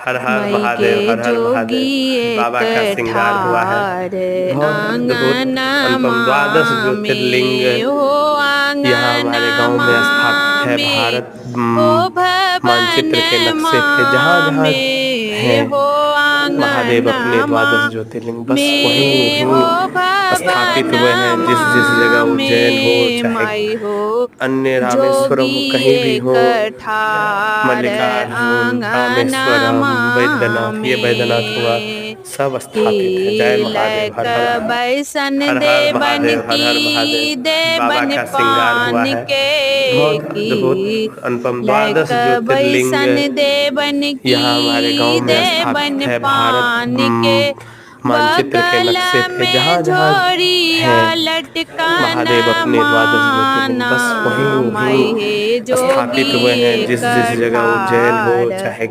हर हर मई के महादेव, हर हर जोगी महादेव। एक बाबा का श्रृंगार हुआ है। ठार बहुत अद्भुत अनुपम आंगनमा 12 ज्योतिर्लिंग में हो यहाँ हमारे गांव आंगनमा में स्थापित है। में भारत हो भवन मानचित्र के नक्शे पे जहाँ जहाँ में हैं हो महादेव अपने आंगनमा 12 ज्योतिर्लिंग, बस वहीं में हो वहीं स्थापित हुए हैं। जिस भवनमा जिस जगह उज्जैन हो, में चाहे मई हो अन्य रामेश्वरम जोगी हो, कहीं भी एक हो, ठार मल्लिकार्जुन, रामेश्वरम, आंगनमा वैद्यनाथ, ये वैद्यनाथ हुआ, में सब स्थापित है। जय महादेव, तिलक हर हर महादेव। बैसन हर हर देवन महादेव, हर हर की महादेव। बाबा देवन का श्रृंगार हुआ पान है। के बहुत की अद्भुत अनुपम लक 12 ज्योतिर्लिंग बैसन देवन यहाँ हमारे गांव की में स्थापित देवन है। भारत पान के मानचित्र के बगल नक्शे पे में जहाँ जहाँ झोरिया हैं लटकन महादेव अपने 12 ज्योतिर्लिंग, माना बस वहीं मई वहीं हे जोगी स्थापित हुए हैं। जिस जिस एक जगह उज्जैन हो, ठार चाहे